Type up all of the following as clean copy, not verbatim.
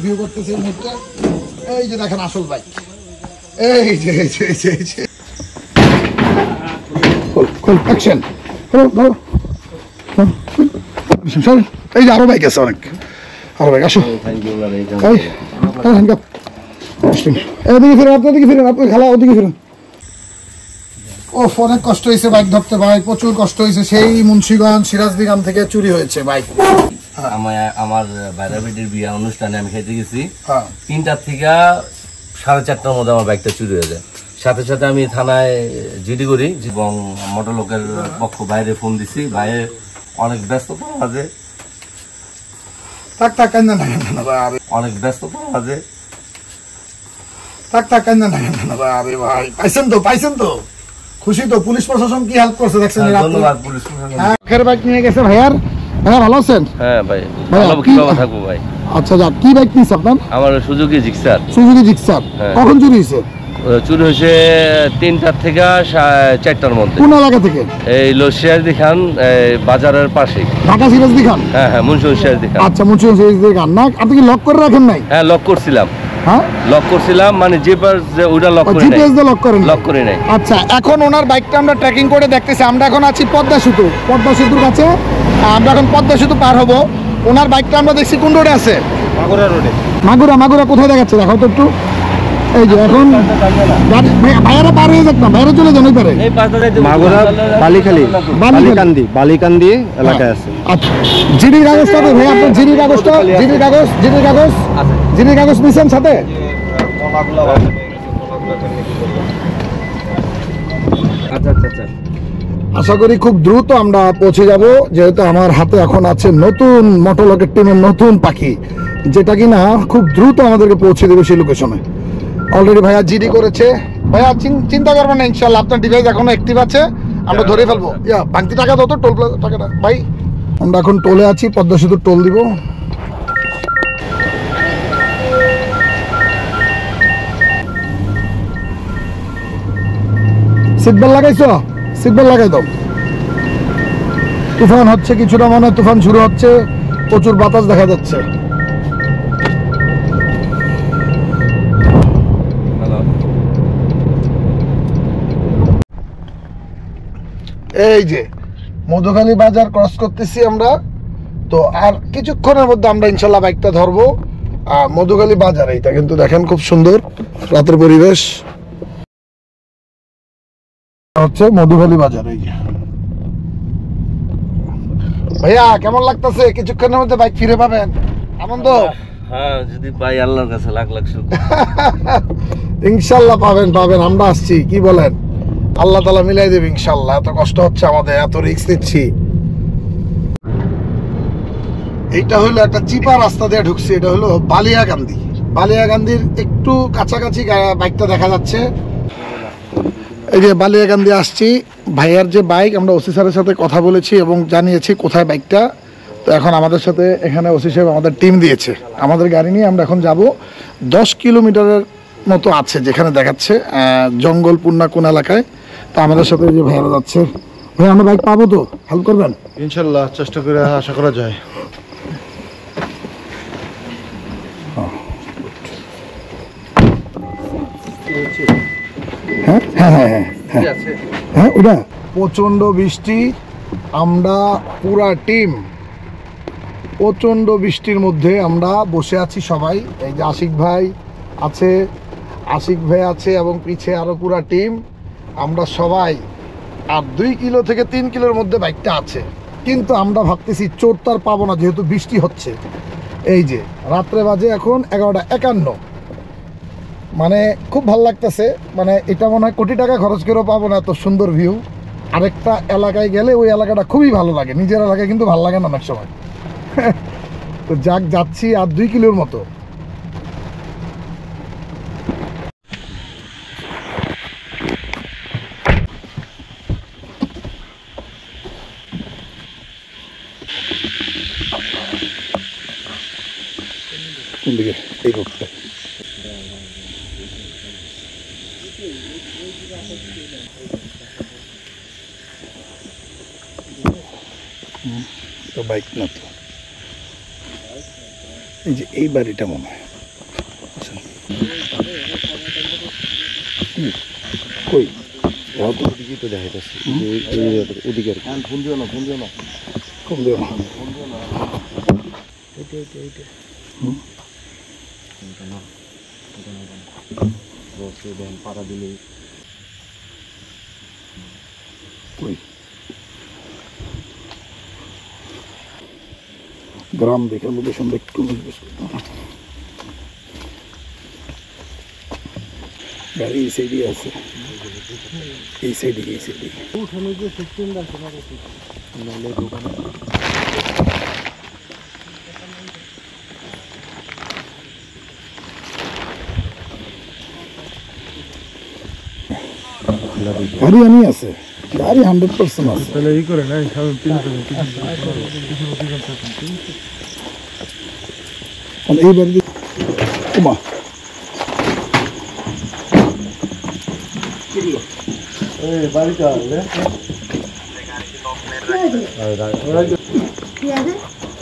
View করতেছে এই মুহূর্তে। এই যে দেখেন আসল বাইক, এই যে অ্যাকশন। এই যে আরো বাইক আছে, অনেক আরো বাইক। আসো এদিকে ফিরেন, আপনাদিকে ফিরেন, আপনি খেলা ওদিকে ফিরেন। ও অনেক কষ্ট হয়েছে বাইক ধরতে ভাই, প্রচুর কষ্ট হয়েছে। সেই মুন্সিগঞ্জ সিরাজদিগান থেকে চুরি হয়েছে বাইক। আমার বাইরা বেটির বিয়ে অনুষ্ঠানে আমি খেতে গেছি, 3টার থেকে 4:30টার মধ্যে আমার বাইকটা চুরি হয়ে যায়। সাথে সাথে আমি থানায় জিডি করি এবং মোটর লোকের পক্ষ বাইরে ফোন দিছি। বাইরে অনেক ব্যস্ততা আছে, অনেক ব্যস্ততা আছে। পাইছেন তো খুশি তো? পুলিশ প্রশাসন কি হেল্প করছে দেখছেন? ধন্যবাদ পুলিশ প্রশাসন। বাইক নিয়ে গেছে ভাইয়ার। ভাইয়া ভালো আছেন? হ্যাঁ ভাই ভালো, কিভাবে থাকবো ভাই। আচ্ছা যাক, কি বাইক নিয়েছে আপনার? আমার সুজুকি জিক্সার। Suzuki Gixxer. কখন চুরি হয়েছে? চুরি হয়েছে 3টার থেকে 4টার মধ্যে। কোন এলাকা থেকে? এই সিরাজদি খান বাজারের পাশে। ঢাকা সিরাজদি খান? হ্যাঁ হ্যাঁ, মুন্সিগঞ্জ সিরাজদি খান। আচ্ছা মুন্সিগঞ্জ সিরাজদি খান না? আপনি কি লক করে রাখেন নাই? হ্যাঁ লক করছিলাম। হ্যাঁ লক করছিলাম, মানে জিপার যে ওটা লক করে নাই, জিপিএস দিয়ে লক করে নাই। আচ্ছা, এখন ওনার বাইকটা আমরা ট্র্যাকিং করে দেখতেছি। আমরা এখন আছি পদ্মা সেতুর কাছে। আমরা এখন পদ্মা সেতু পার হব। ওনার বাইকটা আমরা দেখছি কোন রোডে আছে? মাগুরা রোডে। মাগুরা কোথায় দেখাচ্ছে দেখো তো একটু। এই যে এখন ভাইয়ারা পার হয়ে যাক না, ভাইয়ারা চলে যান ওই পারে। মাগুরা বালিকান্দি এলাকায় আছে। আচ্ছা, জিডির কাগজটা ভাই, আপনার জিডির কাগজ নিছেন সাথে? আশা করি খুব দ্রুত আমরা পৌঁছে যাব, যেহেতু আমার হাতে এখন আছে নতুন মোটরলকের টিমের নতুন পাখি, যেটা কিনা খুব দ্রুত আমাদেরকে পৌঁছে দেবে সেই লোকেশনে। অলরেডি ভাইয়া জিডি করেছে। ভাইয়া চিন্তা করবেন না, ইনশাল্লাহ আপনার ডিভাইস এখনো অ্যাক্টিভ আছে, আমরা ধরে ফেলবো। বাংতি টাকা দাও তো, টোল টাকাটা। ভাই আমরা এখন টোলে আছি, পদ্মা সেতুর টোল দিব। সিটবেল্ট লাগাইছো? সিটবেল্ট লাগাই দাও। তুফান হচ্ছে কিছুটা, মনে তুফান শুরু হচ্ছে, প্রচুর বাতাস দেখা যাচ্ছে। এই যে মধুখালী বাজার ক্রস করতেছি আমরা, তো আর কিছুক্ষণের মধ্যে আমরা ইনশাল্লাহ বাইকটা ধরবো। মধুখালী বাজার এইটা কিন্তু দেখেন খুব সুন্দর রাতের পরিবেশ হচ্ছে মধুখালী বাজার। এই যে ভাইয়া কেমন লাগতেছে? কিছুক্ষণের মধ্যে বাইক ফিরে পাবেন, আনন্দ? হ্যাঁ যদি পাই আল্লাহর কাছে লাখ লাখ শুকর। ইনশাল্লাহ পাবেন, আমরা আসছি, কি বলেন? আল্লাহ তাআলা মিলাই দেবে ইনশাল্লাহ। এত কষ্ট হচ্ছে আমাদের, এত রিস্ক নিচ্ছি। এইটা হলো একটা চিপা রাস্তা দিয়ে ঢুকছি, এটা হলো বালিয়াকান্দির একটু কাছাকাছি বাইকটা দেখা যাচ্ছে। এই যে বালিয়াকান্দি আসছি, ভাইয়ার যে বাইক, আমরা ওসি স্যারের সাথে কথা বলেছি এবং জানিয়েছি কোথায় বাইকটা। তো এখন আমাদের সাথে এখানে ওসি সাহেব আমাদের টিম দিয়েছে, আমাদের গাড়ি নিয়ে আমরা এখন যাব। 10 কিলোমিটারের মতো আছে যেখানে দেখাচ্ছে, জঙ্গলপূর্ণা কোন এলাকায়। তো আমাদের সাথে যে ভাইয়ারা যাচ্ছে। ভাই আমরা বাইক পাবো তো? হেল্প করবেন? ইনশাল্লাহ চেষ্টা করে আশা করা যায়। হ্যাঁ ওটা প্রচন্ড বৃষ্টি, আমরা পুরা টিম প্রচন্ড বৃষ্টির মধ্যে আমরা বসে আছি সবাই। এই যে আশিক ভাই আছে এবং পিছে আরো পুরা টিম, আমরা সবাই। আর 2 কিলো থেকে 3 কিলোর মধ্যে বাইকটা আছে, কিন্তু আমরা ভাবতেছি চোর তো আর পাবো না যেহেতু বৃষ্টি হচ্ছে। এই যে রাত্রে বাজে এখন 11:51, মানে খুব ভালো লাগতেছে। মানে এটা মনে হয় কোটি টাকা খরচ করেও পাবো না এত সুন্দর ভিউ। আরেকটা এলাকায় গেলে ওই এলাকাটা খুবই ভালো লাগে, নিজের এলাকায় কিন্তু ভালো লাগে না অনেক সময়। তো যাচ্ছি আর 2 কিলোর মতো। এই রোডটা তো বাইক না, তো এই যে এই বাড়িটা মনে হয় কই ওদিকে তো দেখাইতেছে ওদিকে আর কি। ফোন দিও না কম দেব পাড়া দিলে কই গ্রাম দেখে লোকেশন একটু গাড়ি এই সাইডে আছে এই সাইডে গাড়ি আমি আছে গাড়ি 100% আছে তাহলে এই করে না এই বাড়ি ওমা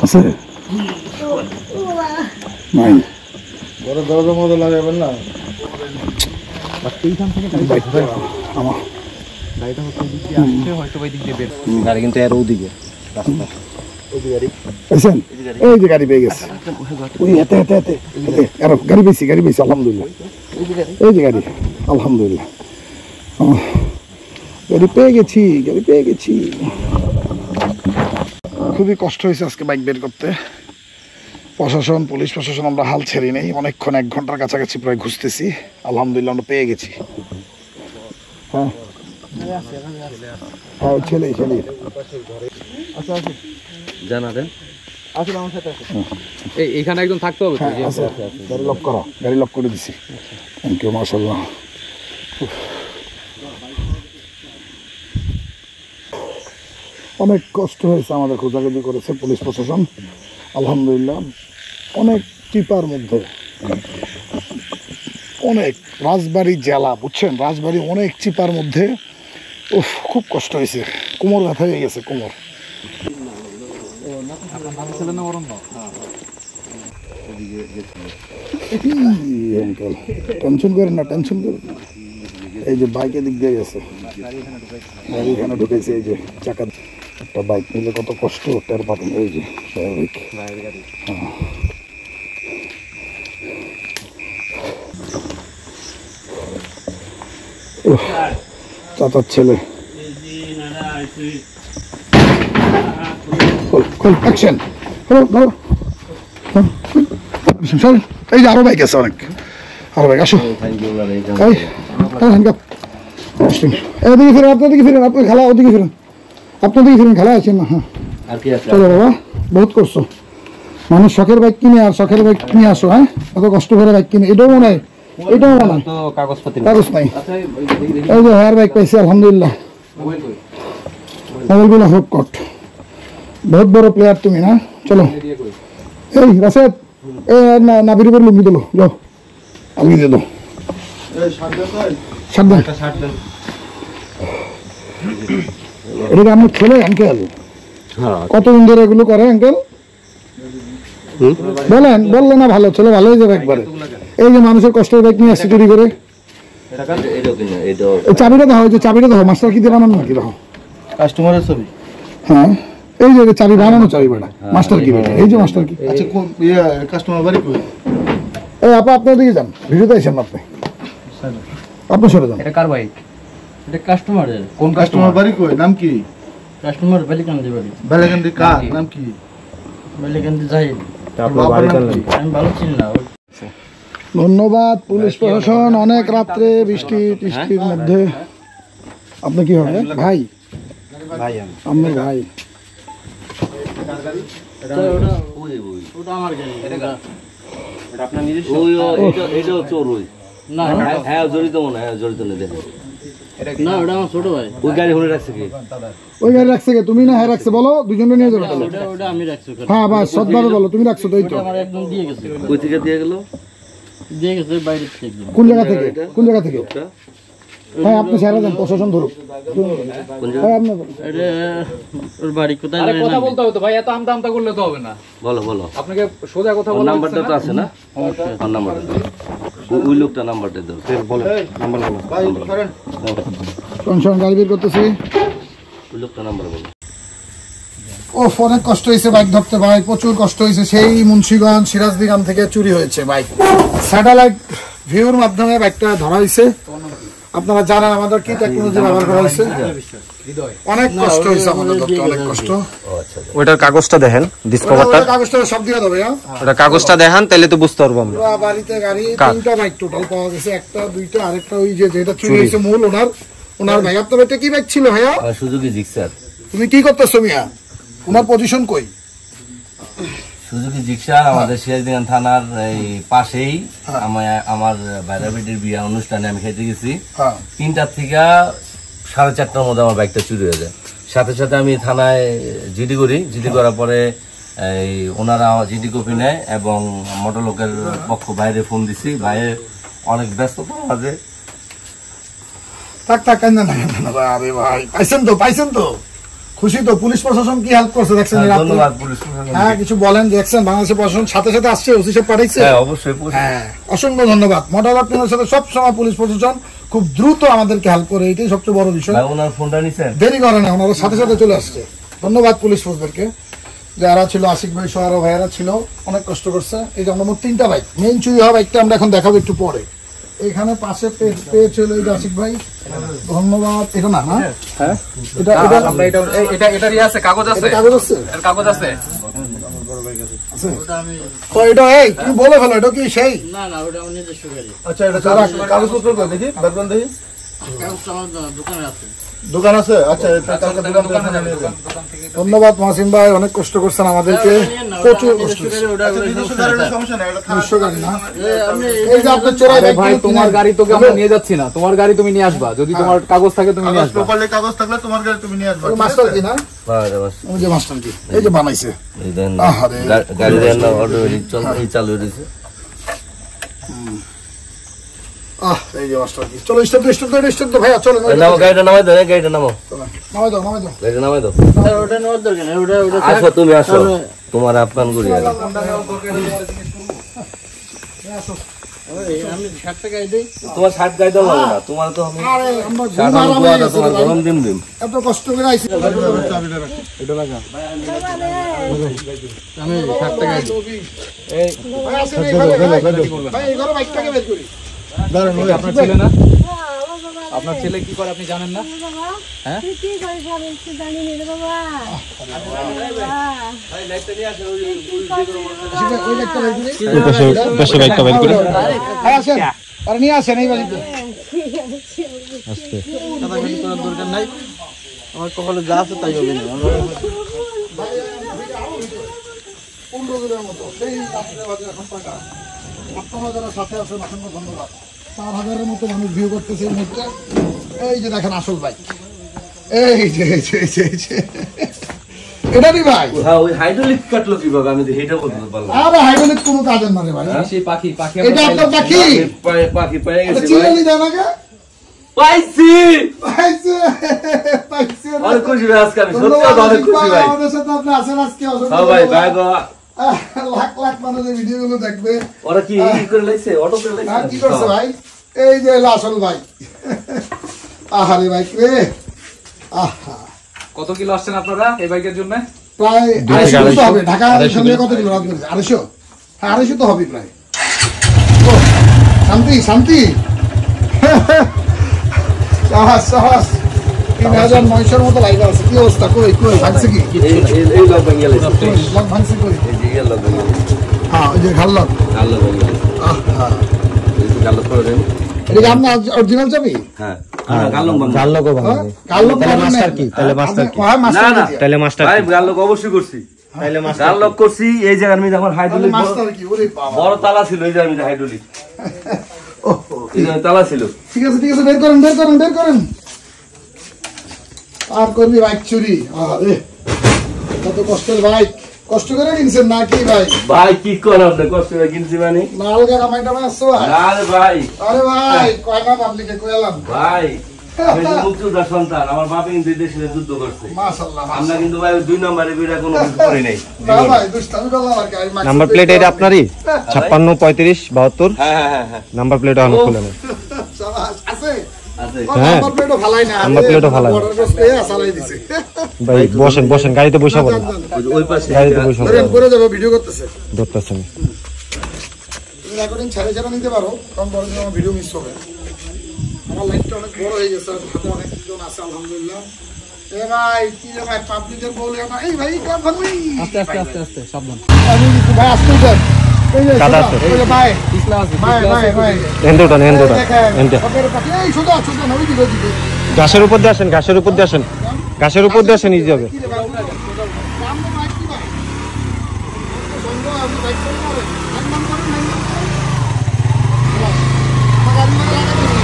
আছে নাই বড় দরজার মতো লাগাবেন না আমার গাড়ি কিন্তু এর ওদিকে রাস্তা পেয়েছেন এই যে গাড়ি পেয়ে গেছে ওই এতে আরো গাড়ি পেয়েছি আলহামদুলিল্লাহ এই যে গাড়ি আলহামদুলিল্লাহ গাড়ি পেয়ে গেছি খুবই কষ্ট হয়েছে আজকে বাইক বের করতে প্রশাসন পুলিশ প্রশাসন আমরা হাল ছেড়ে নেই অনেকক্ষণ 1 ঘন্টার কাছাকাছি প্রায় ঘুরতেছি আলহামদুলিল্লাহ আমরা পেয়ে গেছি হ্যাঁ হ্যাঁ ছেলে জানা দেন এইখানে একদম থাকতে হবে হ্যাঁ আছে গাড়ি লক করো গাড়ি লক করে দিছি থ্যাংক ইউ মাশাআল্লাহ অনেক কষ্ট হয়েছে আমাদের খোঁজাখুঁজি করেছে পুলিশ প্রশাসন আলহামদুলিল্লাহ অনেক টিপার মধ্যে অনেক রাজবাড়ী জেলা বুঝছেন রাজবাড়ী অনেক চিপার মধ্যে উফ খুব কষ্ট হয়েছে কোমর ব্যথা হয়ে গেছে কোমর টেনশন করেন না এই যে বাইকের দিক দিয়ে গেছে গাড়ি এখানে ঢুকেছে এই যে চাকা একটা বাইক নিলে কত কষ্ট টের পাবেন এই যে স্বাভাবিক চাচার ছেলে অ্যাকশন এই যে আরো বাইক আছে অনেক আরো বাইক আসো এদিকে ফিরেন আপনাদিকে ফিরেন আপনি খেলা ওদিকে ফিরেন আপনাদিকে ফিরেন খেলা আছেন না হ্যাঁ চলো বাবা বহুত করছো মানুষ শখের বাইক কিনে আর শখের বাইক নিয়ে আসো হ্যাঁ এত কষ্ট করে বাইক কিনে এটাও মনে হয় কাগজ নাই এই যে হেয়ার বাইক পাইছি আলহামদুলিল্লাহ মোবাইলগুলো হোক কট বহুত বড় প্লেয়ার তুমি না চলো এই রাশেদ এ নাবির উপর লুঙ্গি দিলো যাও আমি দিয়ে দাও এটা আপনি খেলে আঙ্কেল কতদিন ধরে এগুলো করে আঙ্কেল বললেন না ভালো ছেলে ভালো হয়ে যাবে একবারে এই যে মানুষের কষ্টের বাইক নিয়ে আসছে চুরি করে চাবিটা দাও চাবিটা দাও মাস্টার কি দিয়ে বানানো নাকি দাও কাস্টমারের ছবি হ্যাঁ এই যে চাবি বানানো চাবি বেটা মাস্টার কি বেটা এই যে মাস্টার কি আচ্ছা কোন কাস্টমার বাড়ি কই এই আপা আপনার দিকে যান ভিডিওতে আসেন আপনি সরে যান এটা কার বাইক এটা কাস্টমারের কোন কাস্টমার বাড়ি কই নাম কি কাস্টমার বেলিকান্দি বাড়ি বেলাকান্দি কার নাম কি বেলিকান্দি জাহিদ আপনার বাড়ি আমি ভালো চিনি না ধন্যবাদ পুলিশ প্রশাসন অনেক রাত্রে বৃষ্টি টিষ্টির মধ্যে আপনি কি হবে ভাই আমার ভাই ওটা আমার গাড়ি এটা আপনার নিজস্ব এটাও চোর ওই না হ্যাঁ জড়িত মনে হয় জড়িত নেই দেখেন না ওটা আমার ছোট ভাই ওই গাড়ি হলে রাখছে কি ওই গাড়ি রাখছে কে তুমি না হ্যাঁ রাখছে বলো দুজনে নিয়ে যাবে তাহলে ওটা আমি রাখছি হ্যাঁ বাস সৎভাবে বলো তুমি রাখছো তো এই তো আমার একদম দিয়ে গেছে কই থেকে দিয়ে গেল দিয়ে গেছে বাইরে থেকে কোন জায়গা থেকে ভাই আপনি ছেড়ে দেন, প্রশাসন ধরুক। ভাই আপনি এটা ওর বাড়ি কোথায় আরে জানি কথা না। বলতে হবে তো ভাই, এত আমতা আমতা করলে তো হবে না। বলো বলো, আপনাকে সোজা কথা ওর বলা নাম্বারটা তো আছে না? ওর নাম্বারটা দাও। ওই লোকটা নাম্বারটা দাও। শোন গাড়ি বের করতেছি। ওই লোকটা নাম্বার বলো। ও অনেক কষ্ট হয়েছে বাইক ধরতে ভাই, প্রচুর কষ্ট হয়েছে। সেই মুন্সিগঞ্জ সিরাজদিগান থেকে চুরি হয়েছে বাইক, স্যাটেলাইট ভিউর মাধ্যমে বাইকটা ধরা হয়েছে। আপনারা জানেন আমাদের কি টেকনোলজি ব্যবহার করা হয়েছে। অনেক কষ্ট হয়েছে আমাদের ধরতে, অনেক কষ্ট। ওইটার কাগজটা দেখেন, ডিসকভারটা ওটা কাগজটা সব দিয়ে দেবে। ওটা কাগজটা দেখান, তাহলে তো বুঝতে পারবো আমরা। পুরো বাড়িতে গাড়ি 3টা বাইক টোটাল পাওয়া গেছে, একটা 2টা, আরেকটা ওই যে যেটা চুরি হয়েছে মূল ওনার ভাই। আপনার এটা কি বাইক ছিল ভাইয়া? Suzuki Gixxer. তুমি কি করতেছো মিয়া? ওনার পজিশন কই? সুজুকি জিক্সার আমাদের সিরাজদিগান থানার এই পাশেই আমার বাইরা বেটির বিয়া অনুষ্ঠানে আমি খেতে গেছি। 3টার থেকে 4:30টার মধ্যে আমার বাইকটা চুরি হয়ে যায়। সাথে সাথে আমি থানায় জিডি করি। জিডি করার পরে এই ওনারা জিডি কপি নেয় এবং মোটর লোকের পক্ষ বাইরে ফোন দিছি। ভাইয়ের অনেক ব্যস্ততা আছে। থাক কান্না না। আরে ভাই পাইছেন তো খুশি তো? পুলিশ প্রশাসন কি হেল্প করছে দেখছেন? ধন্যবাদ পুলিশ প্রশাসন। হ্যাঁ কিছু বলেন, দেখছেন বাংলাদেশের প্রশাসন সাথে সাথে আসছে, ওসি সাহেব পাঠাইছে। হ্যাঁ অবশ্যই। হ্যাঁ অসংখ্য ধন্যবাদ। মোটর আপনার সাথে সবসময় পুলিশ প্রশাসন খুব দ্রুত আমাদেরকে হেল্প করে, এটাই সবচেয়ে বড় বিষয়। ভাই ওনার ফোনটা নিছেন? দেরি করে না, ওনারা সাথে সাথে চলে আসছে। ধন্যবাদ পুলিশ ফোর্সদেরকে যারা ছিল, আশিক ভাই সহ আরো ভাইয়ারা ছিল, অনেক কষ্ট করছে। এই যে আমরা মোট 3টা বাইক, মেইন চুরি হওয়া বাইকটা আমরা এখন দেখাবো একটু পরে। এখানে পাশে পেয়েছিল এই আশিক ভাই, ধন্যবাদ। এটা না না হ্যাঁ, এটা আমরা এটারই আছে, কাগজ আছে, কাগজ আছে, এর কাগজ আছে। তো এটা এই তুমি বলে ফেলো, এটা কি সেই? না ওটা আমার নিজস্ব গাড়ি। আচ্ছা এটা কাগজপত্র দেখি, ব্যাকগ্রাউন্ড দেখি। কাগজটা আমার দোকানে আছে। দোকান আছে? আচ্ছা এটা কালকে দোকানে নিয়ে যান। ধন্যবাদ মহসিন ভাই, অনেক কষ্ট করছেন আমাদেরকে, প্রচুর কষ্ট করছেন। সমস্যা নাই, নিজস্ব গাড়ি না, এই যে আপনার চোরাই আরে বাইক ভাই তোমার গাড়ি তোকে আমরা নিয়ে যাচ্ছি না, তোমার গাড়ি তুমি নিয়ে আসবা, যদি তোমার কাগজ থাকে তুমি নিয়ে আসবা। প্রপারলি কাগজ থাকলে তোমার গাড়ি তুমি নিয়ে আসবে। মাস্টার কি না? হ্যাঁ এটা বাস। ওই যে মাস্টার কি এই যে বানাইছে। এই দেন আহারে। গাড়ি দেন না, অটোমেটিক এই চালু হয়েছে। এই যে মাস্টার কি। চলো স্টার্ট তো ভাইয়া, চলো নামো, গাড়িটা নামাই দাও, গাড়িটা নামো, নামাই দাও গাড়িটা নামাই দাও। ওটা নেওয়ার দরকার নেই, ওটা আসো তুমি আসো, তোমার আপ্যায়ন করি আগে। আমি 60 টাকায় দিই। তোমার শার্ট গায়ে দাও না, তোমার তো আমি আরে আমরা শার্ট ঘুম আরাম হয়ে গেছে তোমার ভাই। গরম দিন দিন। এত কষ্ট করে আইছি। আমি 60 টাকায় দিই। ভাই আসেন এই ভাই এই ঘরে বাইকটাকে বের করি। আপনার ছেলে না? আপনার ছেলে কি করে আপনি জানেন না? হ্যাঁ ওই বাইকটা বের করি। ভাই আসেন, আর নিয়ে আসেন এই বাড়িতে। কাটাকাটি করার দরকার নাই, আমার কপালে যা আছে তাই হবে না। 15 দিনের মতো সেই এখন টাকা। আপনারা যারা সাথে আছেন অসংখ্য ধন্যবাদ। 4000-এর মতো মানুষ ভিউ করতেছে এই মুহূর্তে। এই যে দেখেন আসল বাইক, এই যে এটারই ভাই। হ্যাঁ ওই হাইড্রোলিক কাটলো কিভাবে আমি এটা বলতে পারলাম। আরে হাইড্রোলিক কোনো কাজের না রে ভাই। সেই পাখি এটা আপনার পাখি? পাখি পেয়ে এটা গেছি ভাই। চিরালি দেন আগে। পাইছি, পাইছে। অনেক খুশি ভাই আজকে, আমি সত্যি ধন্যবাদ অনেক খুশি ভাই। আমাদের সাথে আপনি আছেন আজকে, অসংখ্য হ্যাঁ ভাই, ধন্যবাদ। ভাই লাখ মানুষ এই ভিডিওগুলো দেখবে। ওরা কি করে লাইছে, অটো করে লাইছে? কি করছে ভাই? এই যে আসল ভাই। আহারে বাইক রে। আহা কত কিলো আসছেন আপনারা এই বাইকের জন্য? প্রায় 250 তো হবে। ঢাকা সঙ্গে কত কিলো রাত করেছে? 250? হ্যাঁ 250 তো হবে প্রায়। ও শান্তি সাহস 3900-এর মতো লাইভ আছে। কি অবস্থা? কই ভাঙছে কি? এই লোক ভেঙে লাইছে, লক ভাঙছে কই? এই যে লোক ভেঙে লাইছে, হ্যাঁ ওই যে ঘাল্লক। গাল্লো ভেঙে লাইছে। আহা এই যে গাল্লো করে দেন। এটা কি আপনার অরিজিনাল চাবি? হ্যাঁ গাল্লো ভাঙে। গাল্লকও হ্যাঁ? বানাবে। গাল্লক তাহলে বানাবেন মাস্টার না? কি? তাহলে মাস্টার কি? হ্যাঁ, মাস্টার না, কি? তাহলে মাস্টার ভাই কি? গাল্লোক অবশ্যই করছি, তাহলে মাস্টার গাল্লোক করছি। এই জায়গার মধ্যে আমার তাহলে হাইড্রোলিক মাস্টার কি? ওরে বাবা। বড় তালা ছিল, এই জায়গার মধ্যে হাইড্রোলিক ওহো, এই জায়গায় তালা ছিল। ঠিক আছে বের করেন। আর করবি বাইক চুরি? আরে কত কষ্টের বাইক। কষ্ট করে কিনছেন নাকি ভাই? ভাই কি করেন আপনি কষ্ট করে কিনছি মানে? না আলগা কামাই টামাই আসছো ভাই? আরে ভাই, আরে ভাই কয়না পাবলিকে কইলাম ভাই আমি তো মুক্তিযোদ্ধার সন্তান, আমার বাবা কিন্তু এই দেশে যুদ্ধ করছে। মাশাআল্লাহ আমরা কিন্তু ভাই 2 নম্বরে বিরা কোনো কিছু করি নাই। না ভাই দুষ্টামি করলাম আর কি। নাম্বার প্লেট এটা আপনারই 56 35 72 হ্যাঁ নাম্বার প্লেট এখন খুলে নেন শাবাশ আছে আছে। হ্যাঁ। নাম্বার প্লেটও ফালাই না। নাম্বার প্লেটও ফালাই না। বর্ডার ক্রস করে চালাই দিছে। ভাই বসেন বসেন গাড়িতে বসে বলেন ওই পাশে গাড়িতে বসে ধরেন করে যাবো ভিডিও করতেছে। ধরতেছেন তুমি রেকর্ডিং ছেড়ে ছেড়ে নিতে পারো, কারণ বড় দিন আমার ভিডিও মিস হবে। আমার লাইফটা অনেক বড় হয়ে গেছে, হাতে অনেক জন আছে আলহামদুলিল্লাহ। এ ভাই কি রে ভাই পাবলিকের বলে না এই ভাই কাম ভাই আস্তে আস্তে আস্তে আস্তে সাবধান। আমি কিছু ভাই আসতে যান। এই যে কাদা সোজা, আছে। ওই যে ভাই পিছলা আছে ভাই ভাই ভাই এন্ডোটা এন্ডোটা এন্ডে সবের পাশে এই সোজা সোজা না ওই দিকে দিকে ঘাসের উপর দিয়ে আসেন ঘাসের উপর দিয়ে আসেন ঘাসের উপর দিয়ে আসেন ইজি হবে কি রে ভাই নাম তো ভাই কি ভাই সঙ্গ আপনি বাইক চালাতে পারেন নাম করেন নাই আমার গাড়ি মানে লাগা দিছি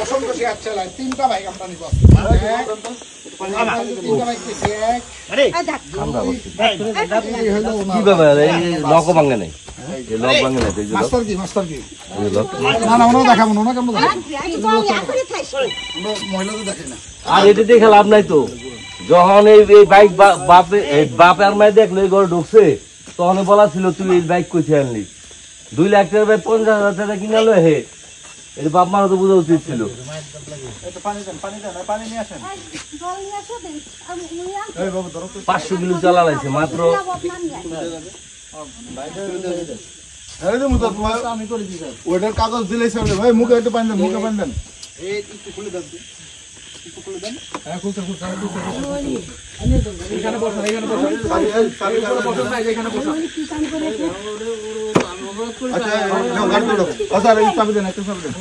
অসংখ্য শেয়ার চালায় 3টা বাইক কোম্পানি পাস 3টা বাইক কি এক কি ব্যাপার এই লক ভাঙে নাই, এই লক ভাঙে নাই এই যে লক, মাস্টার কি এই লক। না না ওনাও দেখাবো না কেমন দেখাবো মহিলা তো দেখে না আর এটা দেখে লাভ নাই তো, যখন এই বাইক বাপ আর মাই দেখলো এই ঘরে ঢুকছে তখন বলা ছিল তুই এই বাইক কইছে আনলি 2 লাখ টাকার বাইক 50,000 টাকা কিনালো হে, এটা বাপ মারও তো বোঝা উচিত ছিল। 500 কিলো চালা লাগছে মাত্র। ওইটার কাগজ দিলে ভাই মুখে একটু পানি দেন মুখে পানি দেন এখানে বসেন এখানে বসেন এখানে বসেন। আচ্ছা গাড়ি আচ্ছা চাবি দেন একটা চাবি দেন